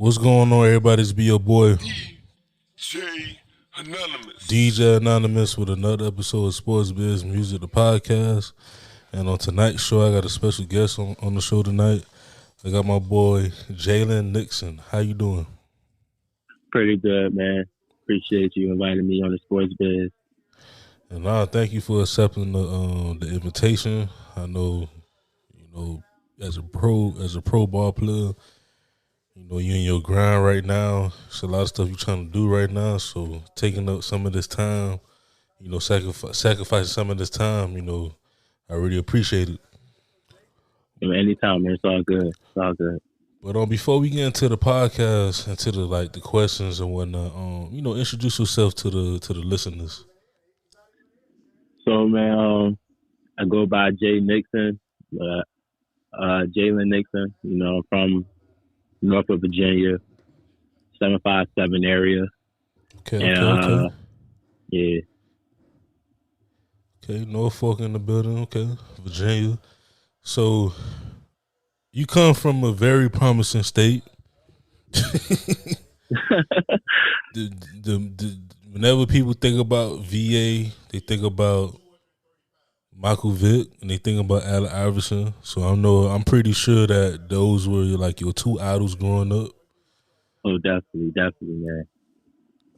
What's going on, everybody? It's be your boy DJ Anonymous. DJ Anonymous with another episode of Sports Biz Music, the podcast. And on tonight's show, I got a special guest on the show tonight. I got my boy Jaylen Nixon. How you doing? Pretty good, man. Appreciate you inviting me on the Sports Biz. And thank you for accepting the invitation. I know, as a pro ball player, you're in your grind right now. It's a lot of stuff you're trying to do right now. So taking up some of this time, sacrificing some of this time, I really appreciate it. Anytime, man. It's all good. It's all good. But before we get into the podcast and to the questions and whatnot, introduce yourself to the listeners. So, man, I go by Jaylen Nixon, Jaylen Nixon. I'm from Norfolk, Virginia, 757 area. Okay. Yeah. Okay, Norfolk in the building. Okay, Virginia. So, you come from a very promising state. Whenever people think about VA, they think about Michael Vick and they think about Allen Iverson. So I'm pretty sure that those were your two idols growing up. Oh, definitely, man.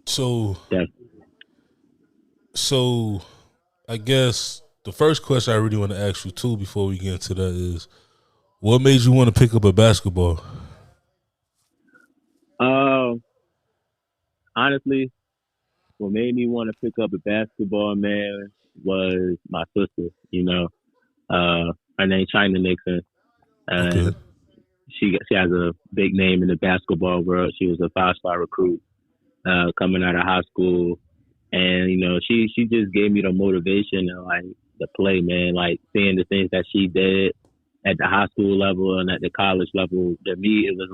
So, definitely. So, I guess the first question I really want to ask you too before we get into that is, what made you want to pick up a basketball? Honestly, what made me want to pick up a basketball, man, was my sister. Her name's Jaylen Nixon, and Okay. she has a big name in the basketball world. She was a 5-star recruit coming out of high school, and she just gave me the motivation and to play, man. Seeing the things that she did at the high school level and at the college level, to me it was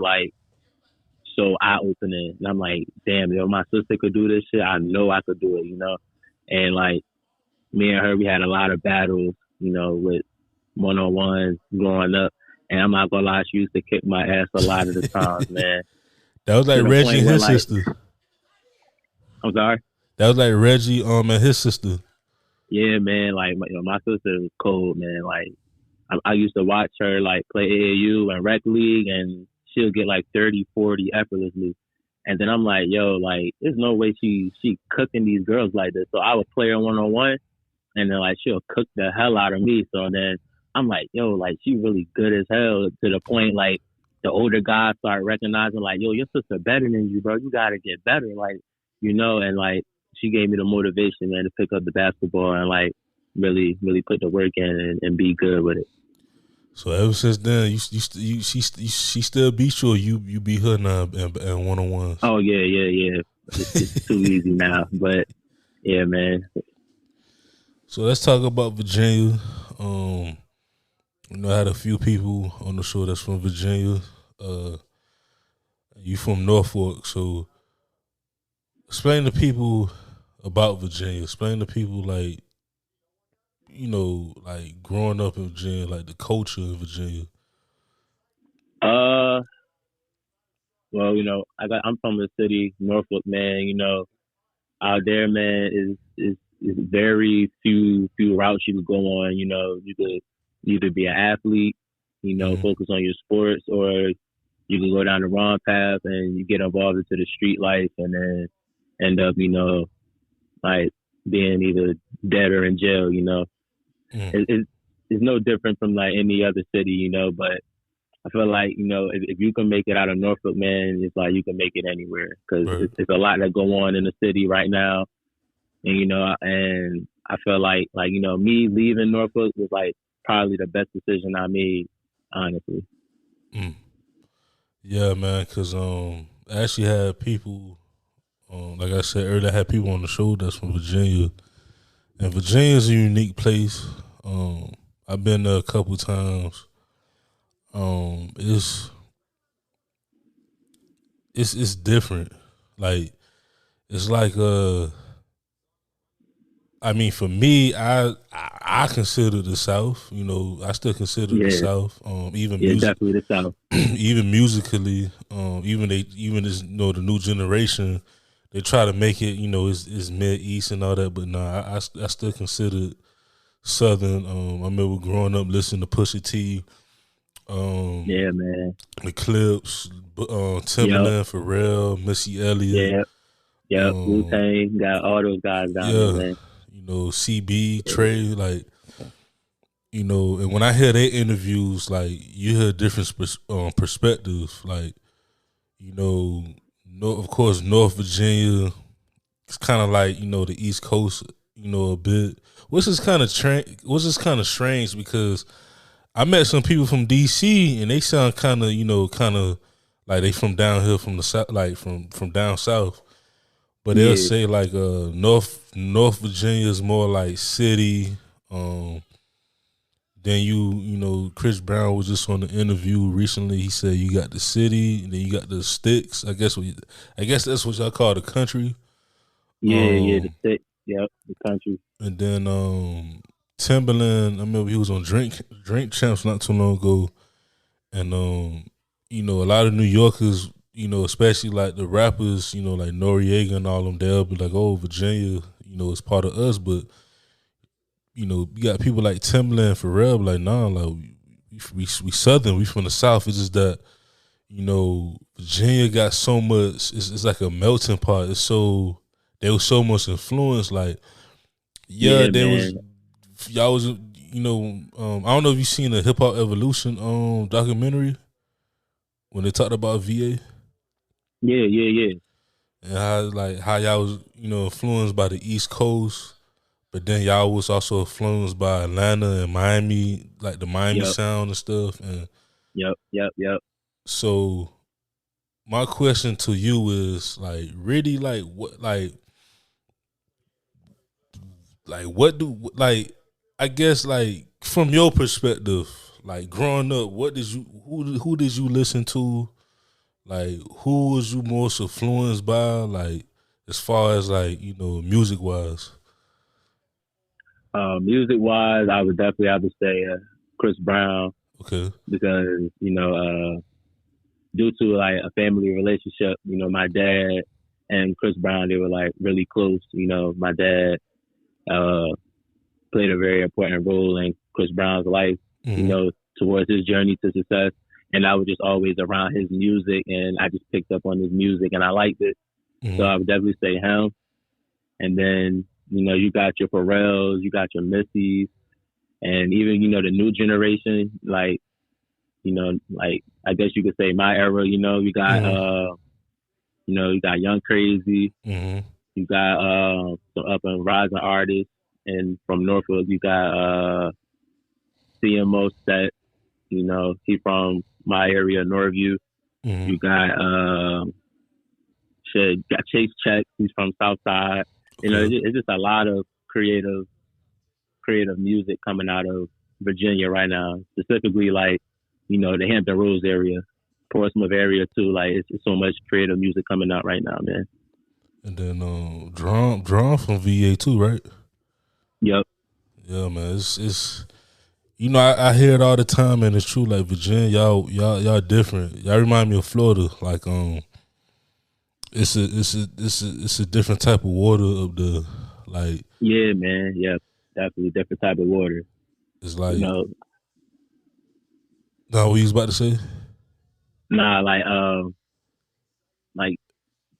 so eye-opening. And I'm like, damn, my sister could do this shit. I know I could do it, And me and her, we had a lot of battles, with one-on-ones growing up. And I'm not gonna lie, she used to kick my ass a lot of the times, man. That was like Reggie and his sister. I'm sorry? That was like Reggie and his sister. Yeah, man. My sister was cold, man. I used to watch her play AAU and rec league, and she'll get 30, 40 effortlessly. And then I'm like, yo, there's no way she cooking these girls like this. So I would play her one-on-one, and then she'll cook the hell out of me. So then I'm like, yo, she really good as hell, to the point the older guys start recognizing yo, your sister better than you, bro. You gotta get better, and she gave me the motivation, man, to pick up the basketball and really put the work in and be good with it. So ever since then, she still beat you, or you beat her now in one-on-ones? Oh yeah. It's too easy now, but yeah, man. So let's talk about Virginia. I had a few people on the show that's from Virginia. You from Norfolk, so explain to people about Virginia. Explain to people growing up in Virginia, the culture in Virginia. Well, I'm from a city, Norfolk, man. Out there, man, is very few routes you could go on. You could either be an athlete, focus on your sports, or you can go down the wrong path and you get involved into the street life and then end up, being either dead or in jail. It's no different from any other city, but I feel if you can make it out of Norfolk, man, it's you can make it anywhere, because Right. it's a lot that go on in the city right now, and and I feel me leaving Norfolk was probably the best decision I made, honestly. Yeah, man, because I actually had people, like I said earlier, I had people on the show that's from Virginia, and Virginia is a unique place. I've been there a couple times. It's different. It's I mean, for me, I consider the South. You know, I still consider the Yeah, South. Even yeah, music, definitely the South. even musically, even this, you know, the new generation, they try to make it, you know, it's mid East and all that. But nah, I still consider Southern. I remember growing up listening to Pusha T, Yeah, man. the Clips, Yep, Timberland, Pharrell, Missy Elliott. yep, yep. Wu Um, Tang got all those guys down there, yeah, man. you know, CB, Yeah, Trey, like, you know, and when I hear their interviews, like, you hear different perspectives. Like, you know, of course, North Virginia, it's kind of like, you know, the East Coast, you know, a bit. Which is kind of strange because I met some people from DC and they sound kind of, you know, kind of like they from down here from the south, like from down south. But they'll yeah, say like North Virginia is more like city. Um, then you know, Chris Brown was just on the interview recently. He said you got the city, and then you got the sticks. I guess that's what y'all call the country. yeah. The Um, six, yep, the country. and then Timberland. I remember he was on Drink Champs not too long ago, and you know, a lot of New Yorkers, you know, especially like the rappers, you know, like Noriega and all them, they'll be like, "Oh, Virginia, you know, it's part of us," but you know, you got people like Timberland, Pharrell, like, nah, like we Southern, we from the South. It's just that, you know, Virginia got so much. It's like a melting pot. There was so much influence. Like, yeah, Yeah, there was man. y'all was, you know, I don't know if you seen the Hip Hop Evolution documentary when they talked about VA Yeah, yeah, yeah. and how y'all was, you know, influenced by the East Coast. But then y'all was also influenced by Atlanta and Miami, like the Miami Yep, sound and stuff. And yep. so my question to you is like, really, like what do like I guess like from your perspective, like growing up, what did you who did you listen to? Like who was you most influenced by? Like as far as like, you know, music wise. Music wise, I would definitely have to say Chris Brown Okay. because due to like a family relationship, my dad and Chris Brown, they were like really close. My dad uh, played a very important role in Chris Brown's life, Mm-hmm. towards his journey to success. And I was just always around his music, and I just picked up on his music, and I liked it. So Mm-hmm. I would definitely say him. And then, you got your Pharrells, you got your Missies, and even, the new generation, like I guess you could say my era, you got Mm-hmm. you got Young Crazy, Mm-hmm. you got some up and rising artists, and from Norfolk you got CMO Set, he from my area, Norview. Mm-hmm. You got got Chase Check, he's from Southside. Okay. It's just a lot of creative music coming out of Virginia right now, specifically like, the Hampton Roads area, Portsmouth area too. Like it's so much creative music coming out right now, man. And then Drum from VA too, right? Yep. Yeah, man. It's you know, I hear it all the time, and it's true. Like Virginia, y'all different. Y'all remind me of Florida. Like it's a different type of water of the like. Yeah, man. Yep. Definitely different type of water. It's You like know, no, what you was about to say? nah, like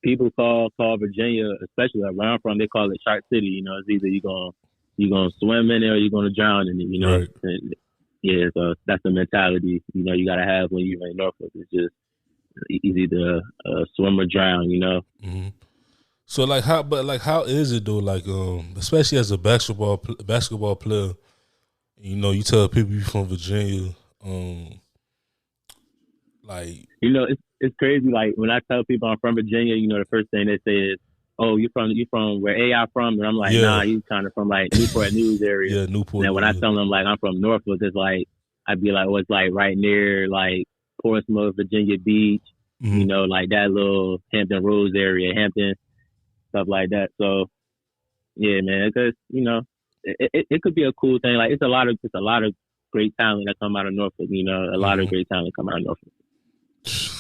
people call Virginia, especially like where I'm from, they call it Shark City. It's either you gonna swim in it or you're gonna drown in it. Right. And, yeah, so that's the mentality you gotta have when you're in Norfolk. It's just it's either swim or drown. Mm-hmm. So like how is it though? Like especially as a basketball player, you know, you tell people you from Virginia, like It's crazy. Like when I tell people I'm from Virginia, the first thing they say is, "Oh, you from where AI from?" And I'm like, yeah, "Nah, he's kind of from like Newport News area." yeah, And Newport then when I News. tell them like I'm from Norfolk, it's like I'd be like, "Oh, it's like right near like Portsmouth, Virginia Beach, Mm-hmm. like that little Hampton Roads area, Hampton stuff like that." So Yeah, man, because it could be a cool thing. Like it's a lot of great talent that come out of Norfolk. You know, a lot of great talent come out of Norfolk.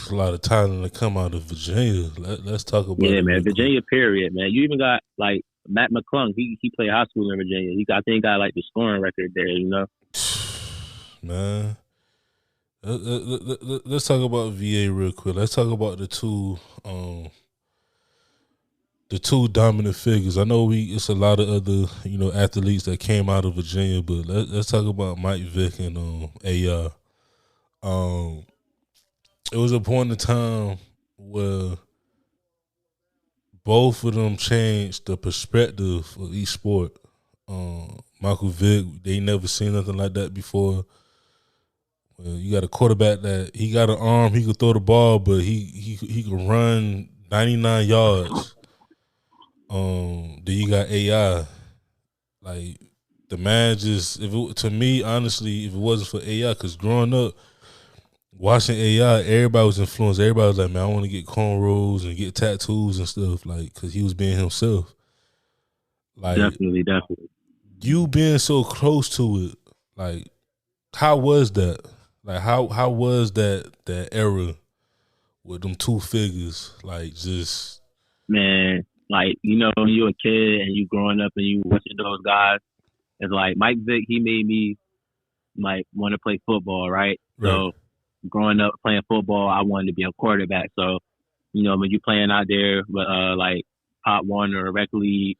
A lot of talent that come out of Virginia. Let's talk about it. Yeah, man, real Virginia, quick. period, man. You even got like Matt McClung. He played high school in Virginia. I think he got like the scoring record there. You know, Man, let's talk about VA real quick. Let's talk about the two dominant figures. I know it's a lot of other athletes that came out of Virginia, but let's talk about Mike Vick and AI. It was a point in time where both of them changed the perspective of each sport. Michael Vick, they never seen nothing like that before. You got a quarterback that he got an arm, he could throw the ball, but he could run 99 yards. Then you got AI. Like the man just, to me, honestly, if it wasn't for AI, because growing up watching AI, everybody was influenced. Everybody was like, man, I want to get cornrows and get tattoos and stuff, like, because he was being himself. Like, definitely. You being so close to it, like, how was that? Like, how was that era with them two figures? Like, just Man, like when you a kid and you growing up and you watching those guys, it's like Mike Vick. He made me like want to play football, right? So growing up playing football, I wanted to be a quarterback. So when you playing out there with like Pop Warner or Rec League,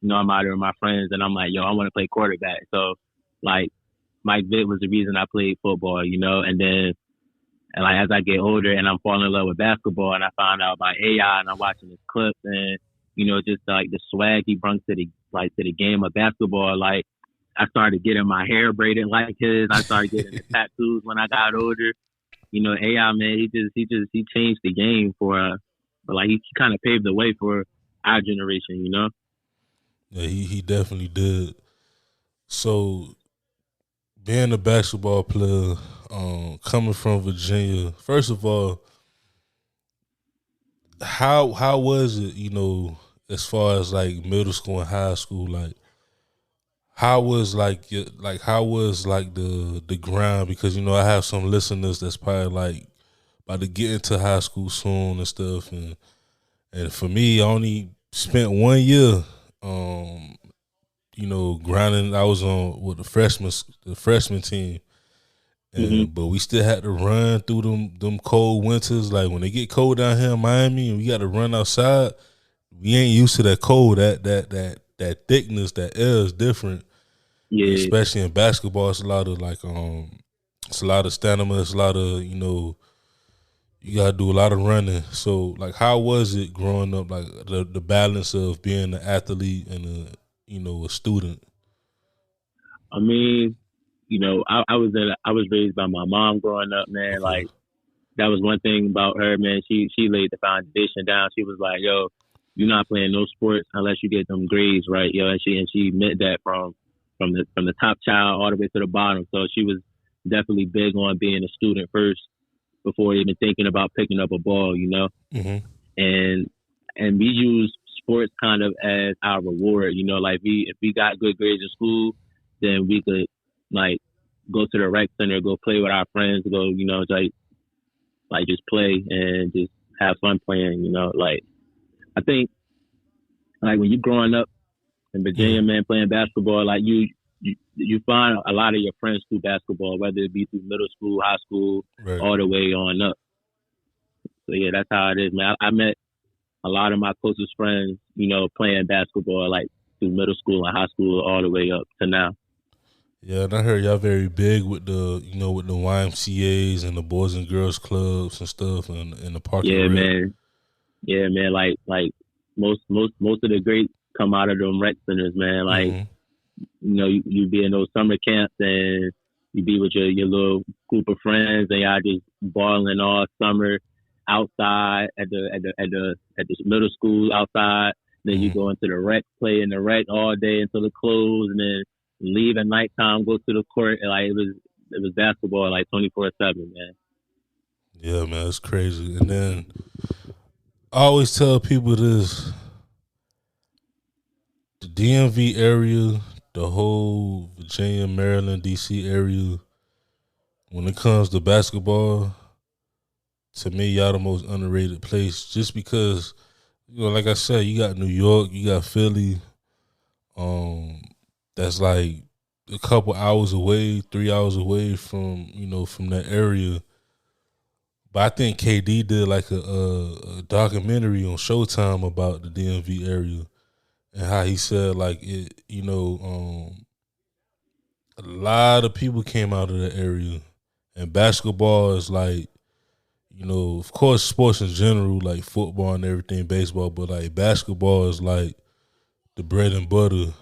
I'm out there with my friends and I'm like, yo, I want to play quarterback. So like Mike Vick was the reason I played football, and then like as I get older and I'm falling in love with basketball and I found out about AI and I'm watching his clips and just like the swag he brings to the game of basketball. Like I started getting my hair braided like his. I started getting the tattoos when I got older. AI, man, he changed the game for but like he kind of paved the way for our generation. Yeah, he definitely did. So being a basketball player, coming from Virginia, first of all, how was it, as far as like middle school and high school, like how was how was like the ground? Because I have some listeners that's probably like about to get into high school soon and stuff, and for me, I only spent 1 year, grinding. I was on with the freshman team, and but we still had to run through them cold winters. Like when they get cold down here in Miami, and we got to run outside. We ain't used to that cold. That thickness, that air is different. Yeah. Especially in basketball, it's a lot of it's a lot of stamina. It's a lot of you gotta do a lot of running. So like, how was it growing up? Like the balance of being an athlete and a student. I mean, I was raised by my mom growing up, man. Okay. Like that was one thing about her, man. She laid the foundation down. She was like, yo, you're not playing no sports unless you get them grades right, yo. And she meant that from the top child all the way to the bottom. So she was definitely big on being a student first before even thinking about picking up a ball, Mm-hmm. And we use sports kind of as our reward, like if we got good grades in school, then we could like go to the rec center, go play with our friends, go, like just play and just have fun playing, like I think like when you growing up in Virginia, man, playing basketball, like you find a lot of your friends through basketball, whether it be through middle school, high school, Right. all the way on up. So yeah, that's how it is, man. I met a lot of my closest friends, playing basketball like through middle school and high school all the way up to now. Yeah, and I heard y'all very big with the with the YMCA's and the Boys and Girls Clubs and stuff and the parking. Yeah, rec. man. Yeah, man. Like most of the greats come out of them rec centers, man. Like you be in those summer camps and you be with your little group of friends and y'all just balling all summer outside at the middle school outside. Then you go into the rec, play in the rec all day until it close, and then leave at nighttime, go to the court. And, like it was basketball like 24/7, man. Yeah, man, it's crazy. And then I always tell people this: the DMV area, the whole Virginia, Maryland, DC area, when it comes to basketball, to me, y'all the most underrated place. Just because, like I said, you got New York, you got Philly. That's like a couple hours away, 3 hours away from from that area. But I think KD did like a documentary on Showtime about the DMV area and how he said like it, a lot of people came out of the area, and basketball is like, of course, sports in general, like football and everything, baseball, but like basketball is like the bread and butter.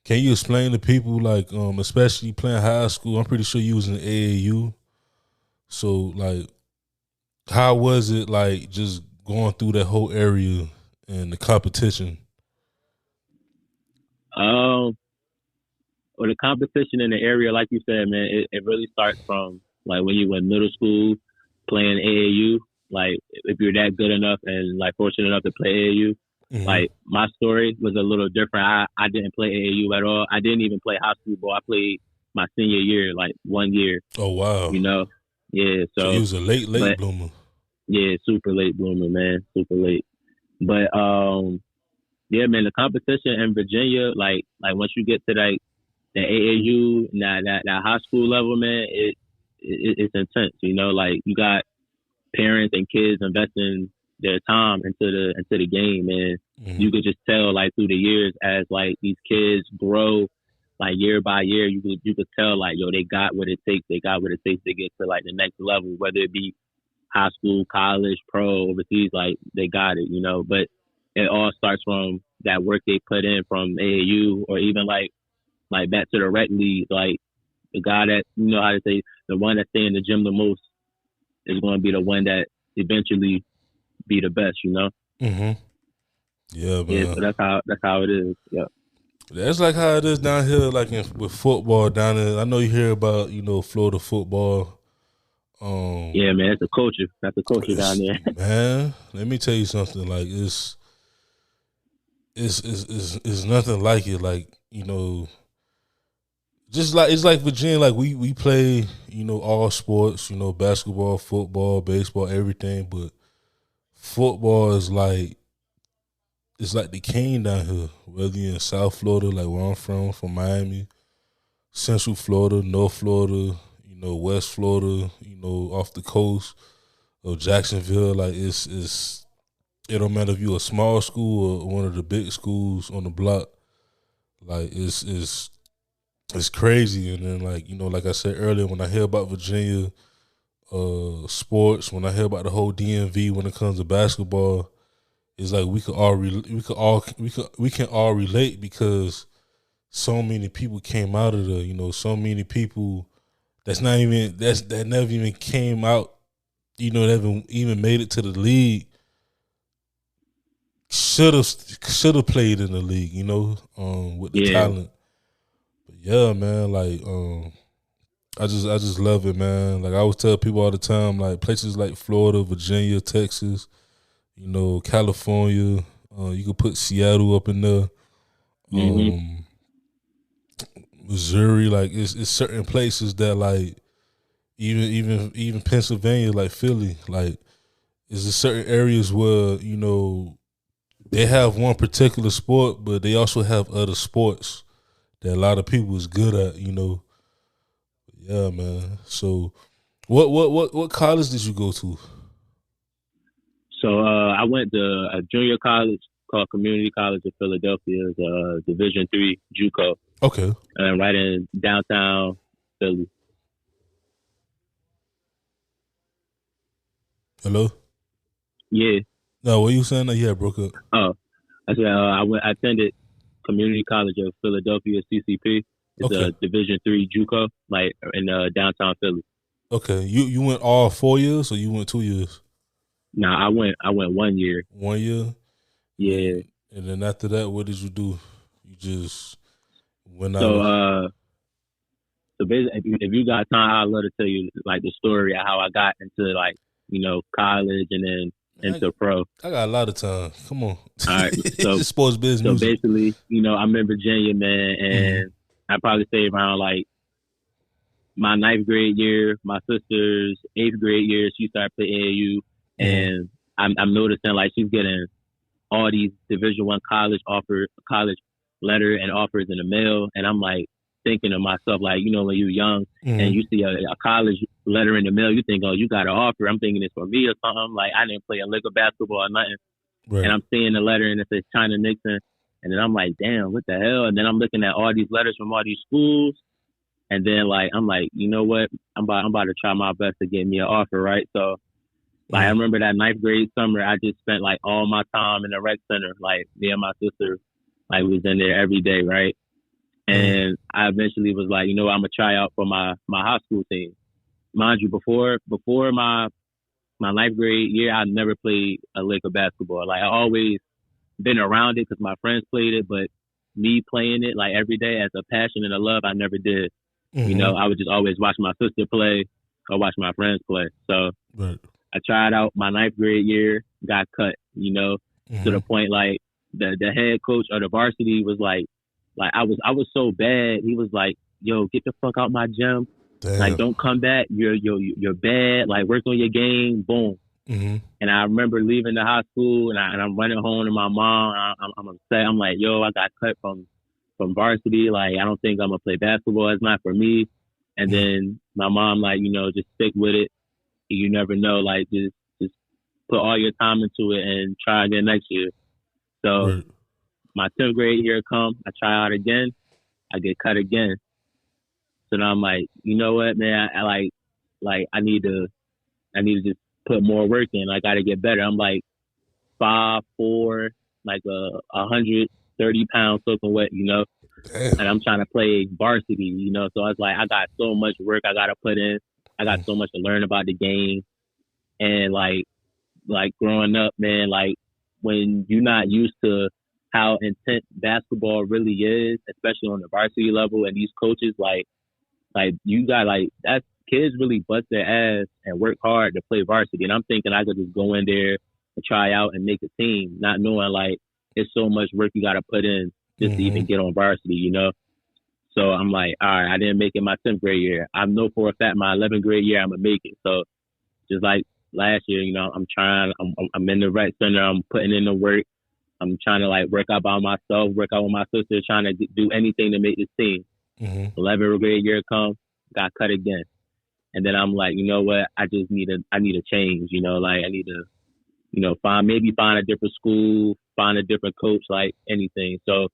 Can you explain to people, like, especially playing high school? I'm pretty sure you was in AAU. So, like, how was it, like, just going through that whole area and the competition? Or the competition in the area, like you said, man, it really starts from like when you went middle school playing AAU. Like if you're that good enough and like fortunate enough to play AAU, like my story was a little different. I didn't play AAU at all. I didn't even play high school ball. I played my senior year, like 1 year. Oh wow! Yeah. So he was a late bloomer. Yeah, super late bloomer, man, super late. But yeah, man, the competition in Virginia, like once you get to like the AAU, that high school level, man, it's intense. Like you got parents and kids investing their time into the game, and you could just tell like through the years as like these kids grow, like year by year, you could tell like they got what it takes. They got what it takes to get to like the next level, whether it be high school, college, pro, overseas, like they got it, But it all starts from that work they put in from AAU, or even like back to the rec league, like the guy that how to say, the one that stay in the gym the most is going to be the one that eventually be the best, Yeah, man. Yeah, so that's how it is. Yeah. That's like how it is down here, like with football down there. I know you hear about Florida football. Yeah, man, it's a culture. That's a culture down there. Man, let me tell you something. Like it's nothing like it. Like just like it's like Virginia. Like we play all sports. Basketball, football, baseball, everything. But football is like, it's like the king down here. Whether you're in South Florida, like where I'm from Miami, Central Florida, North Florida, West Florida, off the coast of Jacksonville. Like it don't matter if you're a small school or one of the big schools on the block. Like it's crazy. And then like I said earlier, when I hear about Virginia sports, when I hear about the whole DMV when it comes to basketball, it's like we can all relate, because so many people came out of there. So many people that never even came out. Never even made it to the league. Should have played in the league. With the talent. But yeah, man. Like I just love it, man. Like I always tell people all the time, like places like Florida, Virginia, Texas, California. You could put Seattle up in there. Missouri, like it's certain places that like even Pennsylvania, like Philly, like is there certain areas where they have one particular sport, but they also have other sports that a lot of people is good at. Yeah, man. So, what college did you go to? So I went to a junior college called Community College of Philadelphia. It's a Division III JUCO. Okay. And right in downtown Philly. Hello? Yeah. No, what you saying? Yeah, broke up. Oh, I said I attended Community College of Philadelphia, CCP. It's a Division III JUCO, like in downtown Philly. Okay. You went all 4 years, or you went 2 years? Nah, I went 1 year. 1 year? Yeah. And then after that, what did you do? You just went out. So basically, if you got time, I'd love to tell you like the story of how I got into like college, and then into pro. I got a lot of time. Come on. All right, so It's sports business. so basically, I'm in Virginia, man, and I probably say around like my 9th grade year, my sister's 8th grade year, she started playing AAU, and I'm noticing like she's getting all these Division I college letter and offers in the mail, and I'm like thinking to myself, like, when you're young and you see a college letter in the mail, you think, oh, you got an offer. I'm thinking it's for me or something. Like, I didn't play a lick of basketball or nothing, and I'm seeing the letter and it says Jaylen Nixon, and then I'm like, damn, what the hell? And then I'm looking at all these letters from all these schools. And then I'm like, you know what? I'm about to try my best to get me an offer, right? So I remember that 9th grade summer, I just spent like all my time in the rec center. Like me and my sister, like was in there every day, right? And I eventually was like, I'm gonna try out for my high school team. Mind you, before my 9th grade year, I never played a lick of basketball. Like I always been around it because my friends played it, but me playing it like every day as a passion and a love, I never did. I would just always watch my sister play or watch my friends play. So I tried out my 9th grade year, got cut, to the point like the head coach of the varsity was like I was so bad. He was like, yo, get the fuck out my gym. Damn. Like, don't come back. You're bad. Like, work on your game. Boom. And I remember leaving the high school and I'm running home to my mom. I'm upset. I'm like, yo, I got cut from varsity. Like, I don't think I'm gonna play basketball. It's not for me. And then my mom, like, just stick with it. You never know. Like, just put all your time into it and try again next year. So my 10th grade year come, I try out again. I get cut again. So now I'm like, you know what, man? I need to just put more work in. I got to get better. I'm like 5'4", like 130 pounds soaking wet, Damn. And I'm trying to play varsity, So it's like I got so much work I got to put in. I got so much to learn about the game, and like growing up, man, like when you're not used to how intense basketball really is, especially on the varsity level, and these coaches like you got that's kids really bust their ass and work hard to play varsity, and I'm thinking I could just go in there and try out and make a team, not knowing like it's so much work you got to put in just to even get on varsity, So I'm like, all right, I didn't make it my 10th grade year. I know for a fact my 11th grade year I'm gonna make it. So just like last year, I'm in the rec center, I'm putting in the work. I'm trying to like work out by myself, work out with my sister, trying to do anything to make this team. 11th grade year come, got cut again. And then I'm like, you know what? I need a change, like I need to, find a different school, find a different coach, like anything. So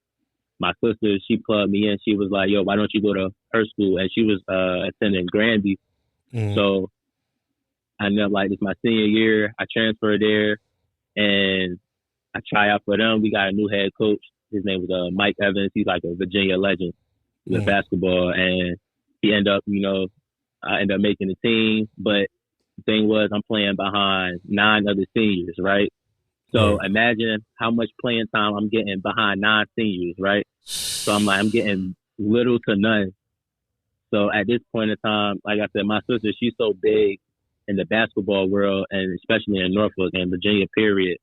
my sister, she plugged me in. She was like, yo, why don't you go to her school? And she was attending Granby. So I ended up like, it's my senior year. I transferred there and I try out for them. We got a new head coach. His name was Mike Evans. He's like a Virginia legend with basketball. And he ended up, I ended up making the team. But the thing was, I'm playing behind 9 other seniors, right? So imagine how much playing time I'm getting behind 9 seniors, right? So I'm getting little to none. So at this point in time, like I said, my sister, she's so big in the basketball world, and especially in Norfolk and Virginia, period.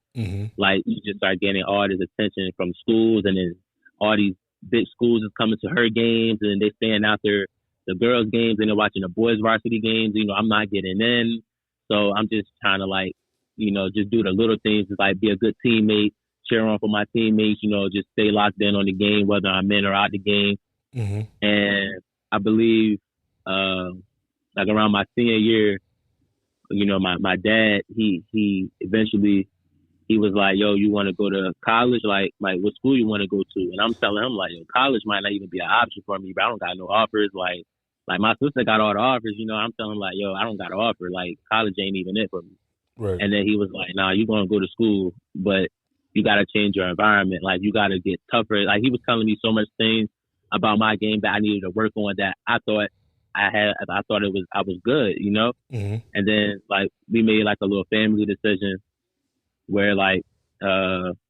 Like, you just start getting all this attention from schools, and then all these big schools is coming to her games, and they staying out there, the girls' games, and they're watching the boys' varsity games. I'm not getting in. So I'm just trying to just do the little things, just like be a good teammate, cheer on for my teammates, just stay locked in on the game, whether I'm in or out the game. And I believe, like around my senior year, my dad, he eventually, he was like, yo, you want to go to college? Like what school you want to go to? And I'm telling him like, yo, college might not even be an option for me, but I don't got no offers. Like my sister got all the offers, I'm telling him like, yo, I don't got an offer. Like, college ain't even it for me. Right. And then he was like, nah, you're going to go to school, but you got to change your environment. Like, you got to get tougher. Like, he was telling me so much things about my game that I needed to work on that I thought I was good, And then like we made like a little family decision where like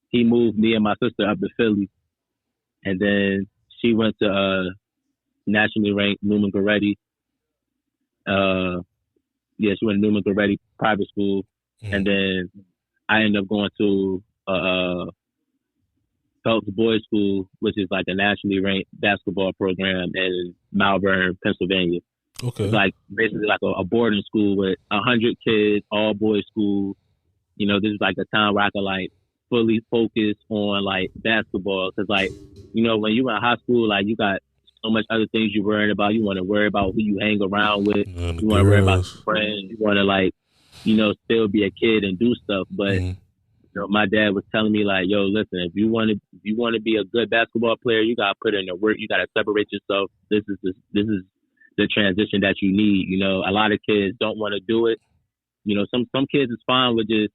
he moved me and my sister up to Philly, and then she went to nationally ranked Newman Goretti. She went to Newman Goretti private school, and then I ended up going to Phelps Boys School, which is like a nationally ranked basketball program in Malvern, Pennsylvania. Okay. It's like basically like a boarding school with 100 kids, all boys school. You know, this is like a time where I could like fully focus on like basketball, because like, you know, when you were in high school, like you got so much other things you're worrying about. You want to worry about who you hang around with. You want to worry about your friends. You want to like, you know, still be a kid and do stuff. But you know, my dad was telling me like, yo, listen, if you want to be a good basketball player, you gotta put in the work. You gotta separate yourself. This is the transition that you need. You know, a lot of kids don't want to do it. You know, some kids is fine with just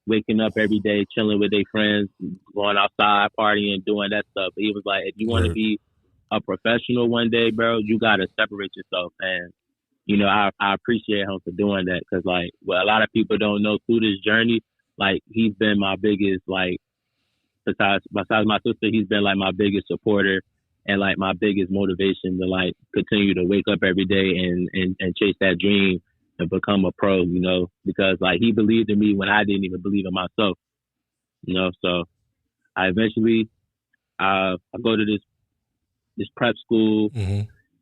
waking up every day, chilling with their friends, going outside, partying, doing that stuff. But he was like, if you want to be a professional one day, bro, you got to separate yourself. And, you know, I appreciate him for doing that, because, like, what a lot of people don't know through this journey, like, he's been my biggest, like, besides my sister, he's been, like, my biggest supporter and, like, my biggest motivation to, like, continue to wake up every day and chase that dream and become a pro, you know, because like he believed in me when I didn't even believe in myself, you know. So I eventually I go to this prep school,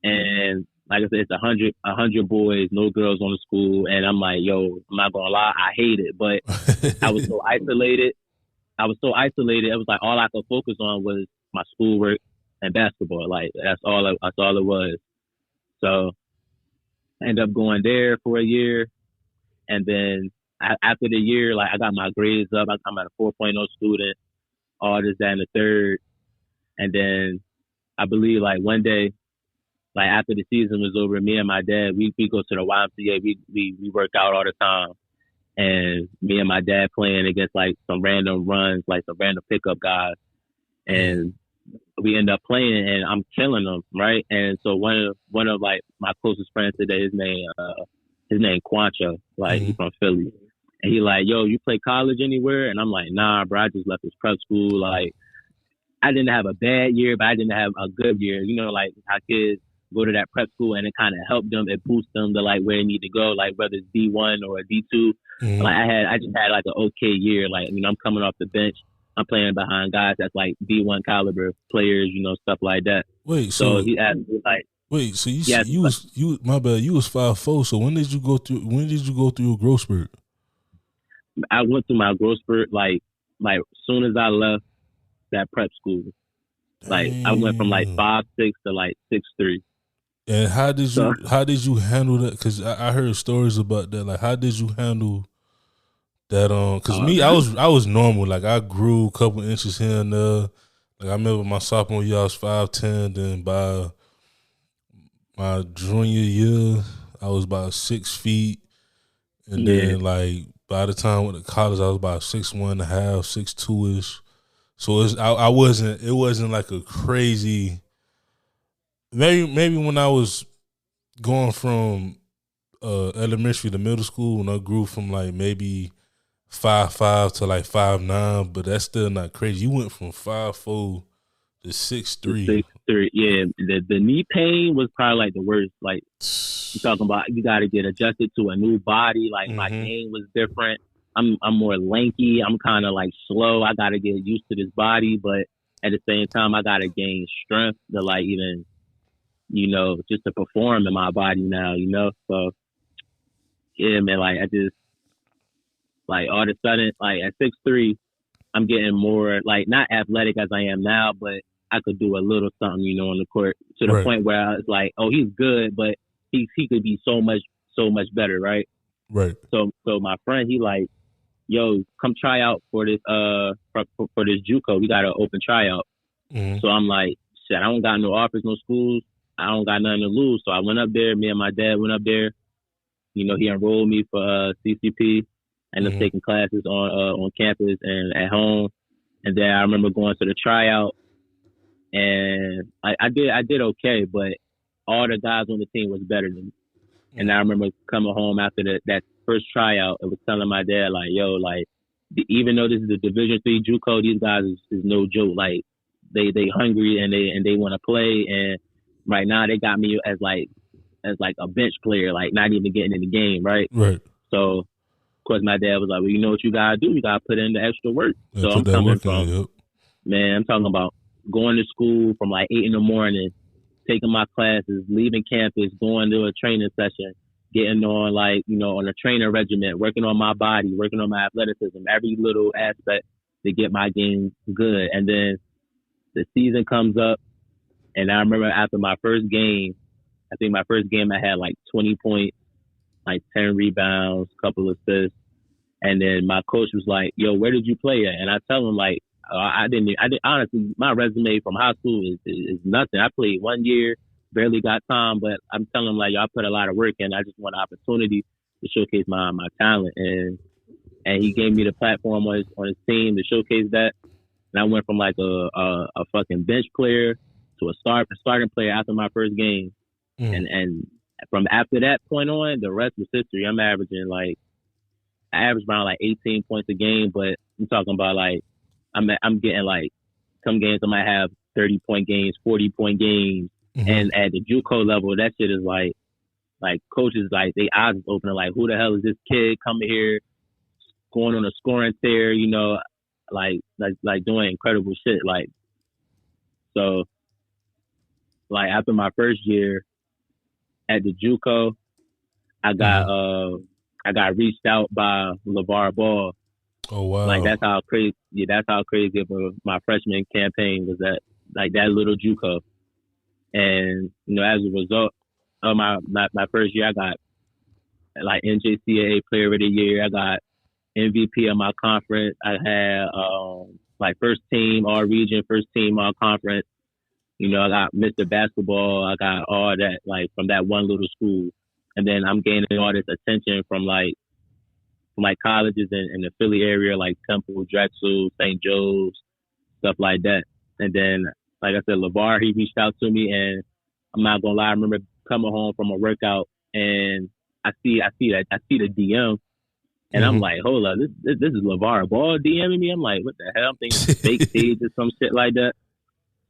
and like I said, it's 100 boys, no girls on the school, and I'm like, yo, I'm not gonna lie, I hate it, but I was so isolated. It was like all I could focus on was my schoolwork and basketball. Like that's all it was. So I ended up going there for a year, and then after the year, like I got my grades up. I'm at a 4.0 student, all this, that, and the third. And then I believe like one day, like after the season was over, me and my dad, we go to the YMCA. We work out all the time, and me and my dad playing against like some random runs, like some random pickup guys, and we end up playing, and I'm killing them, right? And so one of like my closest friends today, his name Quancho, like he's from Philly, and he like, yo, you play college anywhere? And I'm like, nah, bro, I just left this prep school. Like I didn't have a bad year, but I didn't have a good year. You know, like how kids go to that prep school and it kind of helped them, it boosts them to like where they need to go, like whether it's D1 or D2. Like I just had like an okay year. Like, you know, I'm coming off the bench. I'm playing behind guys that's like D1 caliber players, you know, stuff like that. Wait, so he asked me like, wait, so you was 5'4". So when did you go through your growth spurt? I went through my growth spurt like as soon as I left that prep school. Like I went from like 5'6" to like 6'3". And how did you handle that? Because I heard stories about that. Like, how did you handle that? Because me, I was normal. Like, I grew a couple inches here and there. Like, I remember my sophomore year, I was 5'10". Then by my junior year, I was about 6 feet. And then, like, by the time I went to college, I was about 6'1.5", 6'2" So it wasn't like a crazy. Maybe when I was going from elementary to middle school, when I grew from like maybe 5'5" to like 5'9", but that's still not crazy. You went from 5'4" to 6'3". 6'3", yeah. The knee pain was probably like the worst. Like you're talking about, you got to get adjusted to a new body. Like my game was different. I'm more lanky. I'm kind of like slow. I got to get used to this body, but at the same time, I got to gain strength to like even, you know, just to perform in my body now, you know? So, yeah, man, like, I just, like, all of a sudden, like, at 6'3", I'm getting more, like, not athletic as I am now, but I could do a little something, you know, on the court to the point where I was like, oh, he's good, but he could be so much better, right? Right. So my friend, he like, yo, come try out for this, for this JUCO. We got an open tryout. So I'm like, shit, I don't got no offers, no schools. I don't got nothing to lose. So I went up there. Me and my dad went up there. You know, he enrolled me for CCP. And I'm taking classes on campus and at home. And then I remember going to the tryout. And I did okay, but all the guys on the team was better than me. And I remember coming home after that first tryout and was telling my dad, like, yo, like, even though this is a Division III JUCO, these guys is no joke. Like, they hungry and they want to play. And right now they got me as like a bench player, like not even getting in the game, right? Right. So course, my dad was like, well, you know what you gotta do? You gotta put in the extra work. Yeah, So put I'm that coming work from, in. Yep. man, I'm talking about going to school from like 8 in the morning, taking my classes, leaving campus, going to a training session, getting on like, you know, on a trainer regiment, working on my body, working on my athleticism, every little aspect to get my game good. And then the season comes up, and I remember after my first game, I think my first game I had like 20 points, like 10 rebounds, couple of assists. And then my coach was like, yo, where did you play at? And I tell him like, I didn't honestly, my resume from high school is nothing. I played 1 year, barely got time, but I'm telling him like, yo, I put a lot of work in. I just want an opportunity to showcase my talent. And he gave me the platform on his team to showcase that. And I went from like a fucking bench player to a starting player after my first game. And from after that point on, the rest was history. I average around like 18 points a game, but I'm talking about like I'm getting like some games I might have 30-point games, 40-point games, and at the JUCO level, that shit is like coaches like they eyes is opening like, who the hell is this kid coming here going on a scoring tear, you know, like doing incredible shit. Like, so like after my first year at the JUCO, I got reached out by LeVar Ball. Oh wow! Like that's how crazy of my freshman campaign was. That like that little JUCO, and you know, as a result of my first year, I got like NJCAA Player of the Year. I got MVP of my conference. I had like first team All Region, first team All Conference. You know, I got Mr. Basketball. I got all that like from that one little school, and then I'm gaining all this attention from colleges in the Philly area, like Temple, Drexel, St. Joe's, stuff like that. And then, like I said, LeVar, he reached out to me, and I'm not gonna lie, I remember coming home from a workout, and I see the DM, and I'm like, hold up, this is LeVar Ball DMing me. I'm like, what the hell? I'm thinking it's a fake page or some shit like that.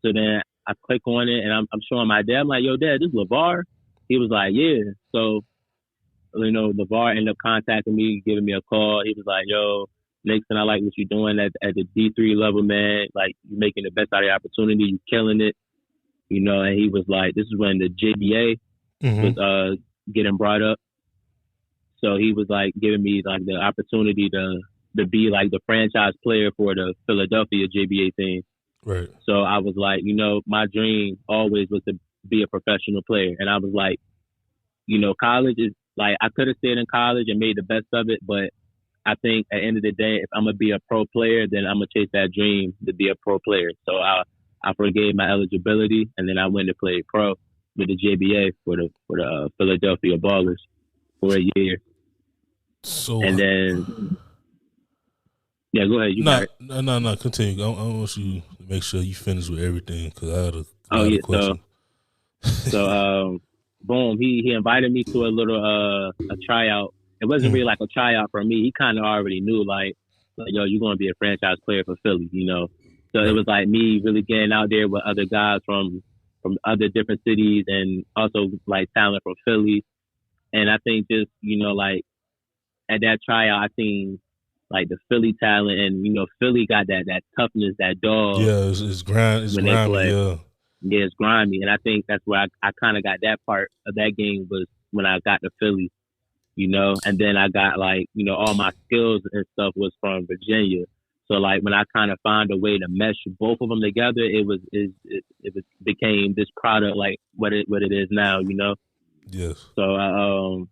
So then I click on it, and I'm showing my dad. I'm like, yo, Dad, this is LeVar. He was like, yeah. So, you know, LeVar ended up contacting me, giving me a call. He was like, yo, Nixon, I like what you're doing at the D3 level, man. Like, you're making the best out of the opportunity. You're killing it. You know, and he was like, this is when the JBA was getting brought up. So he was like giving me like the opportunity to be like the franchise player for the Philadelphia JBA team. Right. So I was like, you know, my dream always was to be a professional player. And I was like, you know, college is like, I could have stayed in college and made the best of it, but I think at the end of the day, if I'm going to be a pro player, then I'm going to chase that dream to be a pro player. So I forgave my eligibility, and then I went to play pro with the JBA for the Philadelphia Ballers for a year. So and then, yeah, go ahead. No. Continue. I want you to make sure you finish with everything because I had a question. So boom, he invited me to a little a tryout. It wasn't really like a tryout for me. He kind of already knew like, yo, you're going to be a franchise player for Philly, you know. So it was like me really getting out there with other guys from other different cities and also like talent from Philly. And I think just, you know, like at that tryout, I seen like the Philly talent, and you know, Philly got that toughness, that dog. Yeah, it's grimy. Yeah, it's grimy, and I think that's where I kind of got that part of that game was when I got to Philly, you know, and then I got like, you know, all my skills and stuff was from Virginia. So like when I kind of found a way to mesh both of them together, it became this product like what it is now, you know. Yes. So I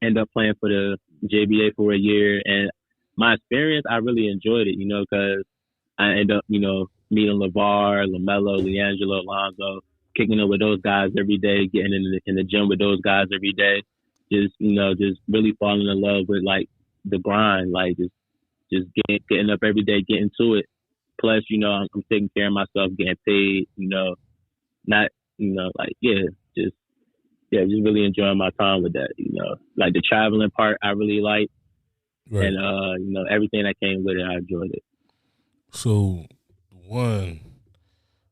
ended up playing for the JBA for a year, and my experience, I really enjoyed it, you know, because I ended up, you know, meeting LeVar, LaMelo, LiAngelo, Alonzo, kicking it with those guys every day, getting in the gym with those guys every day, just, you know, just really falling in love with like the grind, like just getting up every day, getting to it. Plus, you know, I'm taking care of myself, getting paid, you know, not, you know, like, just really enjoying my time with that, you know. Like the traveling part, I really like, right. And, you know, everything that came with it, I enjoyed it. So,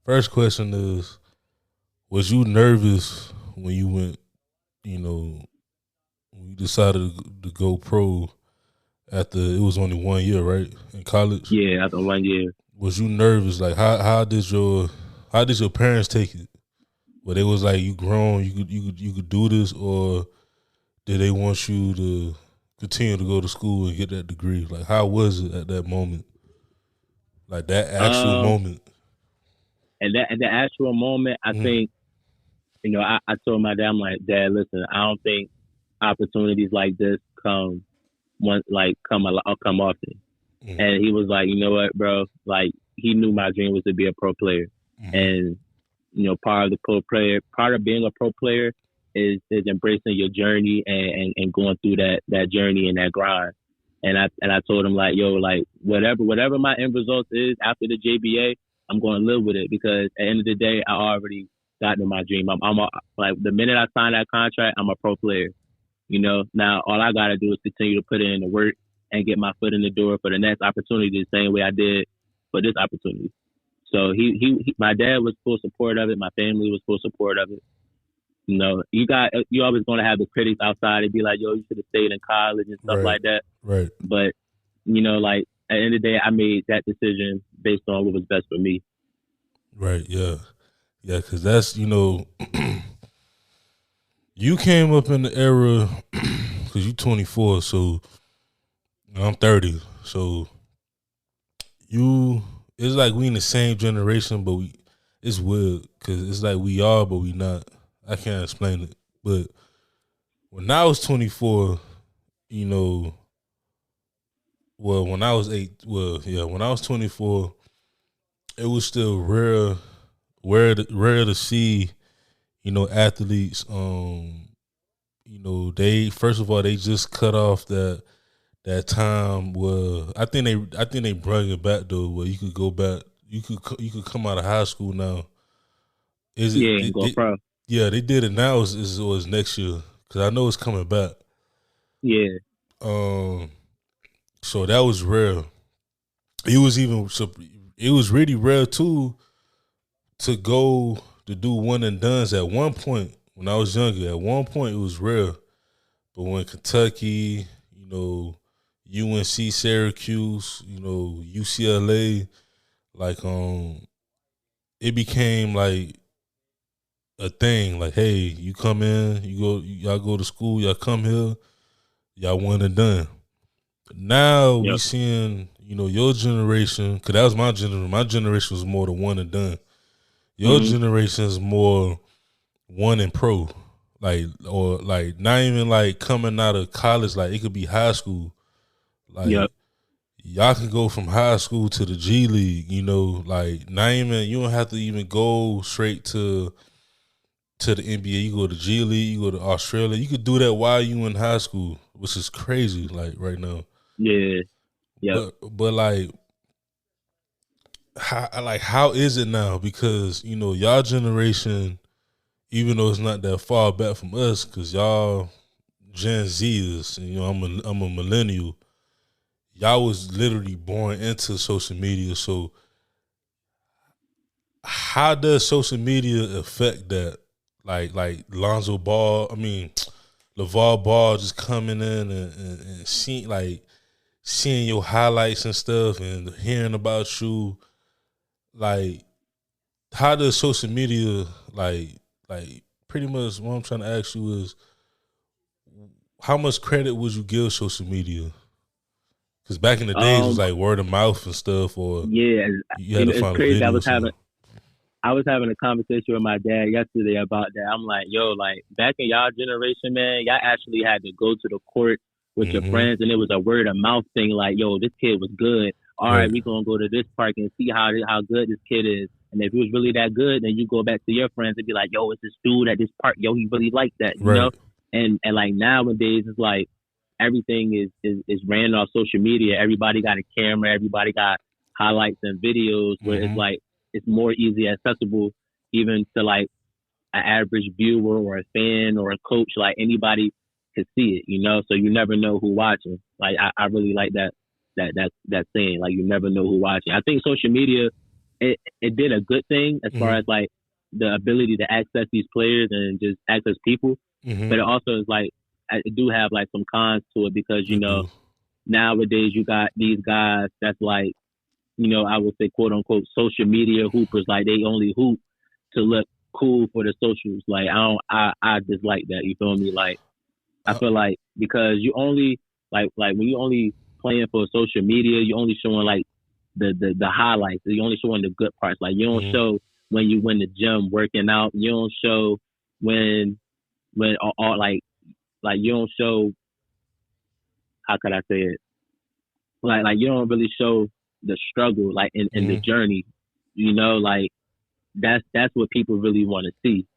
first question is, was you nervous when you went, you know, when you decided to go pro After it was only 1 year, right, in college? Yeah, after 1 year. Was you nervous? Like, how did your parents take it? Where they was like, you grown, you could do this, or did they want you to continue to go to school and get that degree? Like, how was it at that moment? Like that actual moment. And that at the actual moment, I think, I told my dad, I'm like, Dad, listen, I don't think opportunities like this come often. And he was like, you know what, bro? Like, he knew my dream was to be a pro player, and part of being a pro player is embracing your journey and going through that journey and that grind. And I told him, like, yo, like, whatever my end result is after the JBA, I'm going to live with it, because at the end of the day, I already got to my dream. Like, the minute I sign that contract, I'm a pro player. Now all I got to do is continue to put in the work and get my foot in the door for the next opportunity, the same way I did for this opportunity. So my dad was full support of it. My family was full support of it. You always going to have the critics outside and be like, yo, you should have stayed in college and stuff like that. Right. But, like, at the end of the day, I made that decision based on what was best for me. Right, yeah. Yeah, because that's, you came up in the era, because you 24, so I'm 30. So it's like we in the same generation, but it's weird, because it's like we are, but we not. I can't explain it. But when I was 24, when I was when I was 24, it was still rare to see, athletes. They, first of all, they just cut off that time where I think they brought it back though, where you could go back, you could come out of high school now. Go pro. Yeah, they did it now. It was next year, because I know it's coming back. Yeah. So that was rare. It was really rare too to go to do one and dones at one point when I was younger. At one point it was rare. But when Kentucky, UNC, Syracuse, UCLA, like it became like a thing. Like, hey, you come in, y'all go to school, y'all come here, y'all one and done. Now we seeing, your generation, because that was my generation. My generation was more the one and done. Your generation is more one and pro, or not even like coming out of college. Like, it could be high school. Like, y'all can go from high school to the G League. Like, not even, you don't have to even go straight to the NBA. You go to G League, you go to Australia. You could do that while you in high school, which is crazy. Like, right now. Yeah. Yeah. But like, how is it now? Because y'all generation, even though it's not that far back from us, because y'all Gen Zers, and I'm a millennial. Y'all was literally born into social media. So how does social media affect that? Like Lonzo Ball, LeVar Ball just coming in and seeing your highlights and stuff and hearing about you. Like, how does social media, like pretty much what I'm trying to ask you is, how much credit would you give social media? Because back in the days, it was like word of mouth and stuff, or you had to find crazy. a video. I was having a conversation with my dad yesterday about that. I'm like, yo, like, back in y'all generation, man, y'all actually had to go to the court with your friends, and it was a word of mouth thing. Like, yo, this kid was good. All right, we gonna go to this park and see how good this kid is. And if he was really that good, then you go back to your friends and be like, yo, it's this dude at this park. Yo, he really liked that, you know? And like nowadays, it's like everything is ran off social media. Everybody got a camera. Everybody got highlights and videos where it's like, it's more easily accessible even to like an average viewer or a fan or a coach. Like, anybody could see it, so you never know who watching. Like, I really like that saying, like, you never know who watching. I think social media, it did a good thing as far as like the ability to access these players and just access people. But it also is like, I do have like some cons to it, because, nowadays you got these guys that's like, I would say quote unquote social media hoopers. Like they only hoop to look cool for the socials. Like I dislike that. You feel me? Like I feel like because you only like when you only playing for social media, you only showing like the highlights. You only showing the good parts. Like you don't show when you win the gym working out. You don't show when all like you don't show, how could I say it? Like you don't really show the struggle like in the journey. Like that's what people really want to see.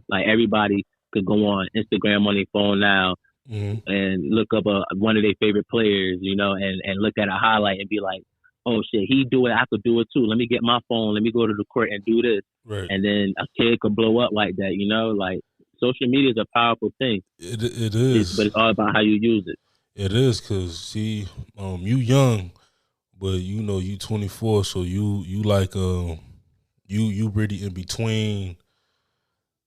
Like everybody could go on Instagram on their phone now and look up one of their favorite players, and look at a highlight and be like, oh shit, he do it, I could do it too. Let me get my phone, let me go to the court and do this. Right. And then a kid could blow up like that, like social media is a powerful thing. It is. But it's all about how you use it. It is, cause see, you young, but you 24, so you like you really in between.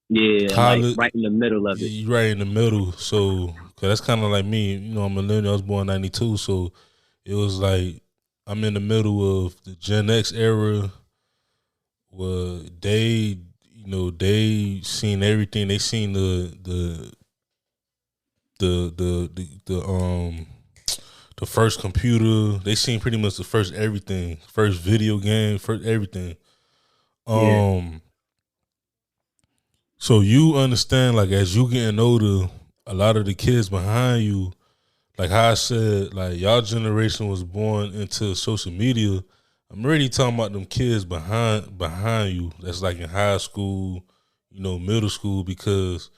Yeah, college, like right in the middle of it. You right in the middle, so cause that's kind of like me. I'm a millennial. I was born '92, so it was like I'm in the middle of the Gen X era, where they seen everything. They seen the first computer. They seen pretty much the first everything, first video game, first everything. So you understand, like, as you getting older, a lot of the kids behind you, like how I said, like y'all generation was born into social media. I'm really talking about them kids behind you. That's like in high school, middle school, because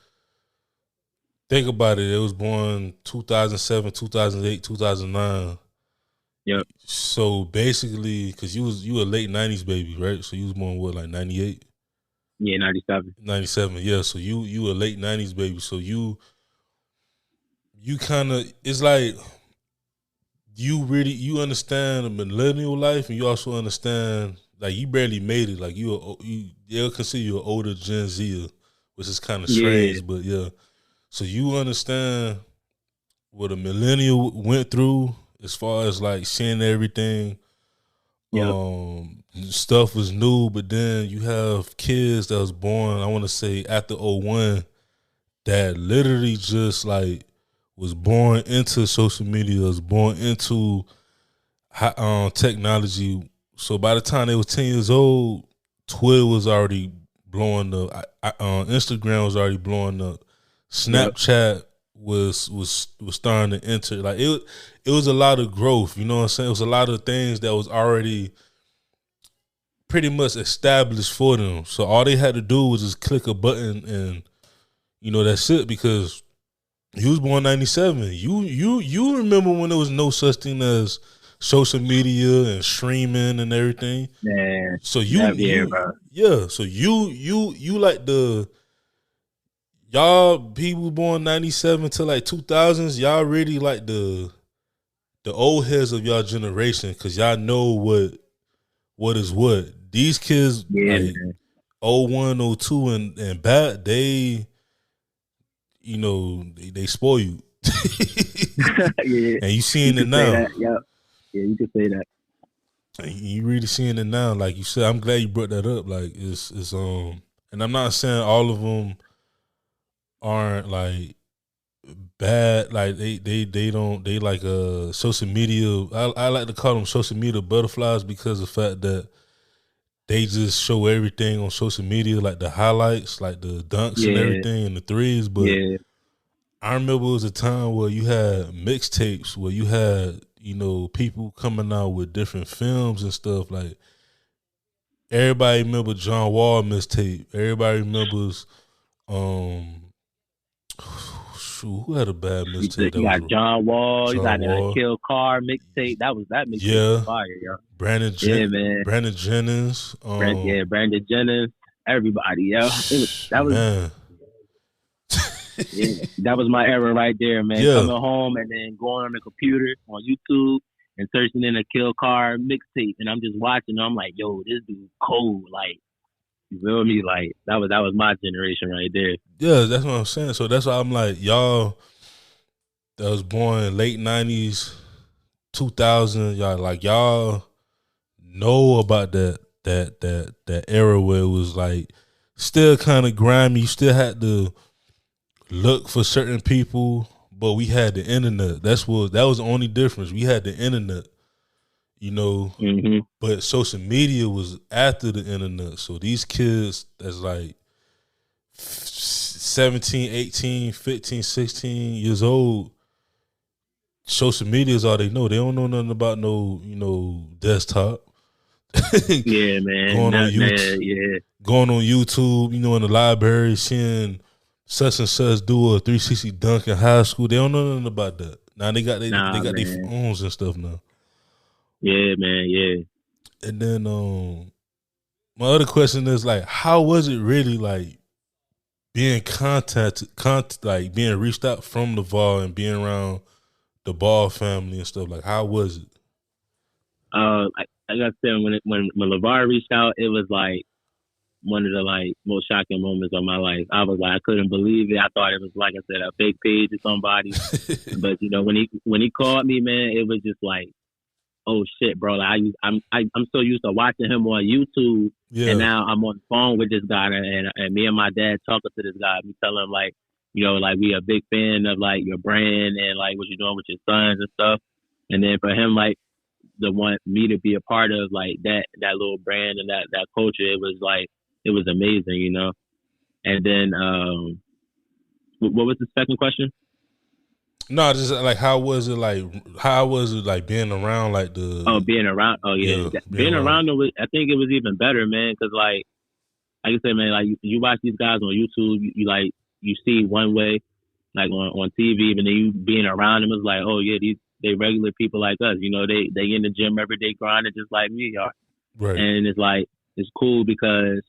think about it. It was born 2007, 2008, 2009. Yep. So basically, because you a late 90s baby, right? So you was born what, like 98? Yeah, 97. 97, yeah. So you a late 90s baby. So you kind of, it's like you understand the millennial life, and you also understand, like, you barely made it. Like they'll consider you an older Gen Z, which is kind of strange, but yeah. So you understand what a millennial went through as far as like seeing everything. Stuff was new, but then you have kids that was born, I want to say after 01, that literally just like was born into social media, was born into technology. So by the time they was 10 years old, Twitter was already blowing up, Instagram was already blowing up, Snapchat was starting to enter. Like it was a lot of growth, you know what I'm saying? It was a lot of things that was already pretty much established for them. So all they had to do was just click a button and that's it, because you was born 97. You remember when there was no such thing as social media and streaming and everything. Yeah. So so you like y'all people born 97 to like 2000s, y'all really like the old heads of y'all generation, because y'all know what is what. These kids, like 01, 02 and back, they they spoil you. Yeah. And you seeing it now. Yeah, you can say that. And you really seeing it now. Like you said, I'm glad you brought that up. Like it's and I'm not saying all of them aren't like bad. Like they don't, they like social media. I like to call them social media butterflies, because of the fact that they just show everything on social media, like the highlights, like the dunks and everything, and the threes. But I remember it was a time where you had mixtapes, where you had people coming out with different films and stuff. Like everybody remember John Wall mixtape. Everybody remembers who had a bad mixtape? You got John Wall. You got a Kill Car mixtape. That mixtape was fire, yo. Brandon Jennings. Brandon Jennings. Everybody, yo. That was my era right there, man. Yeah. Coming home and then going on the computer on YouTube and searching in a Kill Car mixtape, and I'm just watching. I'm like, yo, this dude cold. Like, you feel me? Like that was my generation right there. Yeah, that's what I'm saying. So that's why I'm like, y'all that was born late 90s, 2000. Y'all know about that era where it was like still kind of grimy. You still had to look for certain people, but we had the internet. That was the only difference. We had the internet, Mm-hmm. but social media was after the internet. So these kids that's like 17, 18, 15, 16 years old, social media is all they know. They don't know nothing about no, desktop. Yeah, man. Going on YouTube, Yeah. going on YouTube, in the library, seeing such and such do a 360 dunk in high school. They don't know nothing about that. Now they got their phones and stuff now. Yeah, man. Yeah. And then my other question is like, how was it really like being like being reached out from the Vol and being around the Ball family and stuff? Like, how was it? Like I said, when LeVar reached out, it was like one of the like most shocking moments of my life. I was like, I couldn't believe it. I thought it was, like I said, a fake page or somebody. But when he called me, man, it was just like, oh shit, bro. Like I'm so used to watching him on YouTube, and now I'm on the phone with this guy, and me and my dad talking to this guy. We tell him like, like we a big fan of like your brand and like what you're doing with your sons and stuff. And then for him, like, the want me to be a part of like that little brand and that culture, it was amazing. And then what was the second question? No, just like how was it like being around like the being around being around them I think it was even better, man, because like I said, man, like you watch these guys on YouTube, you see one way like on TV, and then you being around them is like, oh yeah, they regular people like us, they in the gym every day grinding just like we are. Right. And it's like it's cool because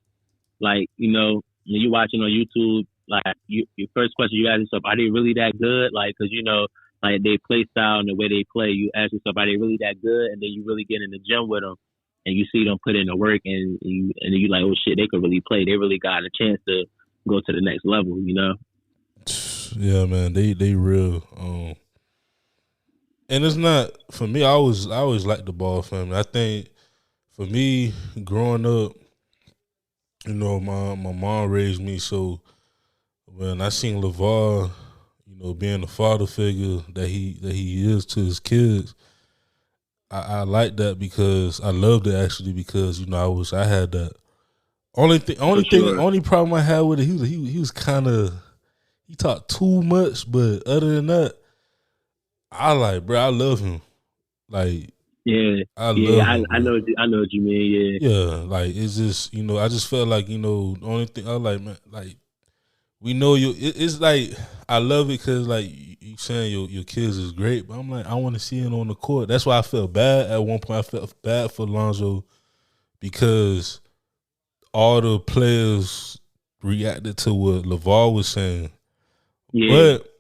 like when you watching on YouTube, like your first question you ask yourself, are they really that good? Like, because like they play style and the way they play, you ask yourself, are they really that good? And then you really get in the gym with them, and you see them put in the work, and you like, oh shit, they could really play. They really got a chance to go to the next level, Yeah, man, they real. And it's not for me. I always liked the Ball family. I think for me, growing up, my mom raised me, so when I seen LeVar, being the father figure that he is to his kids, I like that because I loved it actually because I had that only problem I had with it, he was kind of, he talked too much, but other than that, I love him. Like, yeah, I love him. I know what you mean. Yeah, like it's just I just felt like the only thing I like, man, like we know you. It's like I love it because like you saying your kids is great, but I'm like I want to see it on the court. That's why I felt bad at one point. I felt bad for Lonzo because all the players reacted to what LeVar was saying. Yeah. But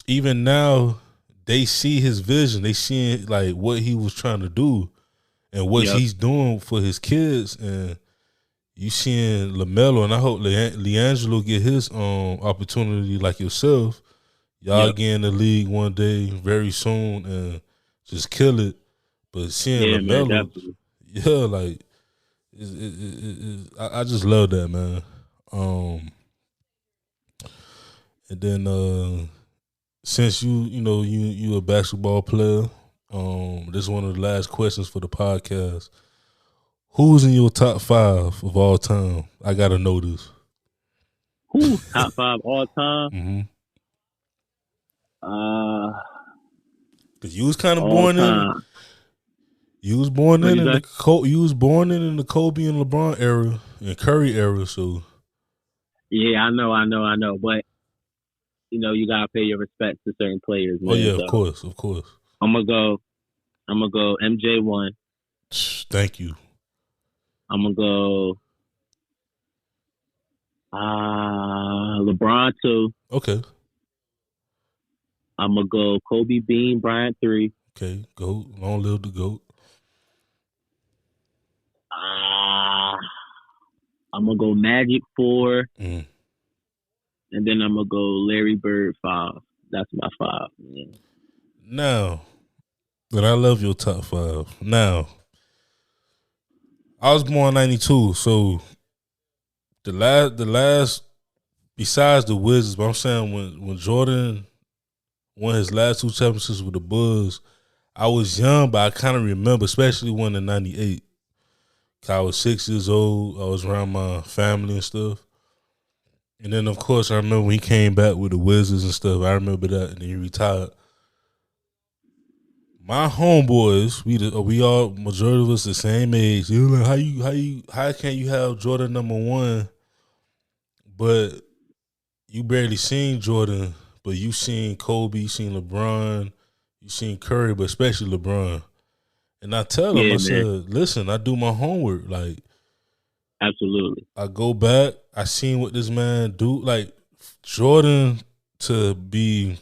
even now, they see his vision. They see like what he was trying to do and what he's doing for his kids. And you seeing LaMelo, and I hope LiAngelo get his opportunity like yourself. Y'all get in the league one day very soon and just kill it. But seeing LaMelo, like I just love that, man. And then since you a basketball player, this is one of the last questions for the podcast. Who's in your top 5 of all time? I gotta know this. Who top 5 all time? Mm-hmm. Cause you was kind of born in. You was born in the Kobe and LeBron era and Curry era, so. Yeah, I know, but you gotta pay your respect to certain players, man. Oh yeah, of course. I'm gonna go MJ 1. Thank you. I'm gonna go LeBron 2. Okay. I'm gonna go Kobe Bean Bryant 3. Okay, GOAT. Long live the GOAT. I'm gonna go Magic 4. Mm. And then I'm gonna go Larry Bird 5. That's my 5. Man. Now, and I love your top 5. Now, I was born 92, so the last besides the Wizards, but I'm saying when Jordan won his last 2 championships with the Bulls, I was young, but I kind of remember, especially when in '98. I was 6 years old. I was around my family and stuff. And then, of course, I remember when he came back with the Wizards and stuff. I remember that, and then he retired. My homeboys, we all majority of us the same age. You know, how can you have Jordan #1, but you barely seen Jordan, but you seen Kobe, you seen LeBron, you seen Curry, but especially LeBron. And I tell him, I said, listen, I do my homework. Like, absolutely. I go back, I seen what this man do. Like, Jordan to be,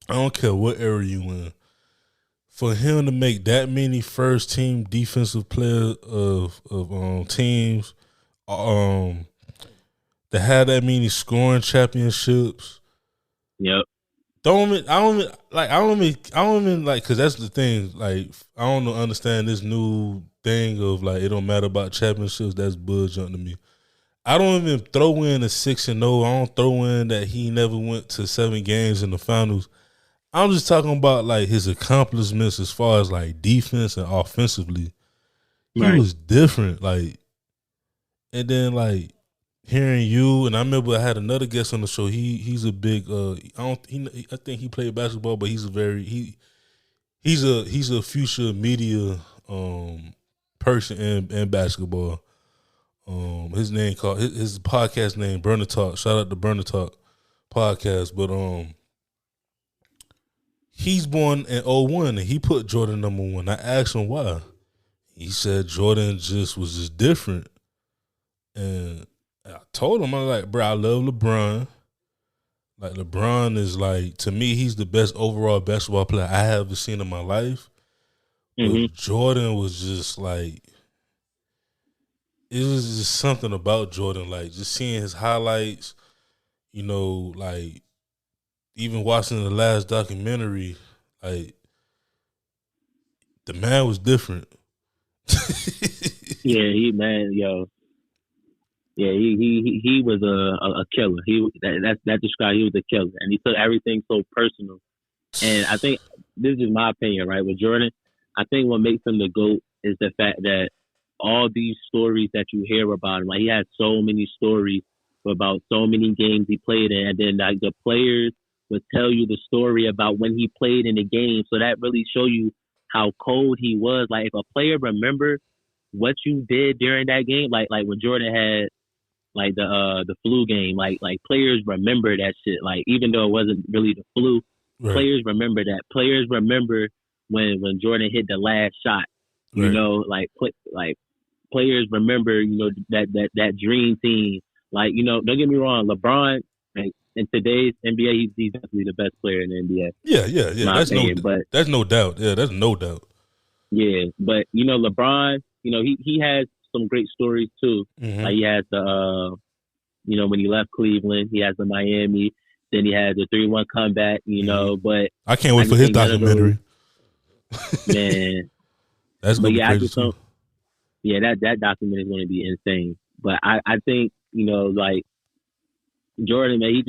I don't care what era you in, for him to make that many first team defensive players of teams, to have that many scoring championships. Yep. I don't even like, cause that's the thing. Like, I don't understand this new thing of like it don't matter about championships. That's bullshit to me. I don't even throw in a 6-0. I don't throw in that he never went to 7 games in the finals. I'm just talking about like his accomplishments as far as like defense and offensively. He was different. Like, and then like hearing you, and I remember I had another guest on the show. He's a big I think he played basketball, but he's a future media person in basketball. His podcast name Burner Talk. Shout out to Burner Talk podcast. But he's born in 01 and he put Jordan #1. I asked him why. He said Jordan was just different. And I told him, I'm like, bro, I love LeBron. Like, LeBron is like, to me, he's the best overall basketball player I have ever seen in my life. Mm-hmm. But Jordan was just like, it was just something about Jordan. Like, just seeing his highlights, you know, like, even watching the last documentary, like, the man was different. Yeah, he was a killer. That described he was a killer, and he took everything so personal. And I think this is my opinion, right? With Jordan, I think what makes him the GOAT is the fact that all these stories that you hear about him, like he had so many stories about so many games he played in, and then like the players would tell you the story about when he played in the game. So that really show you how cold he was. Like if a player remembered what you did during that game, like when Jordan had like the flu game, like players remember that shit. Like even though it wasn't really the flu, right. Players remember that. Players remember when Jordan hit the last shot. You right. know, like players remember, you know, that dream team. Like, you know, don't get me wrong, LeBron, like, in today's NBA, he's definitely the best player in the NBA. Yeah. That's no doubt. Yeah, that's no doubt. Yeah, but you know, LeBron, you know, he has some great stories too. Mm-hmm. Like he has the, you know, when he left Cleveland, he has the Miami. Then he had the 3-1 comeback. You know, but I can't wait for his documentary. Man, that's gonna be crazy too. Yeah, that documentary is going to be insane. But I think, you know, like Jordan, man,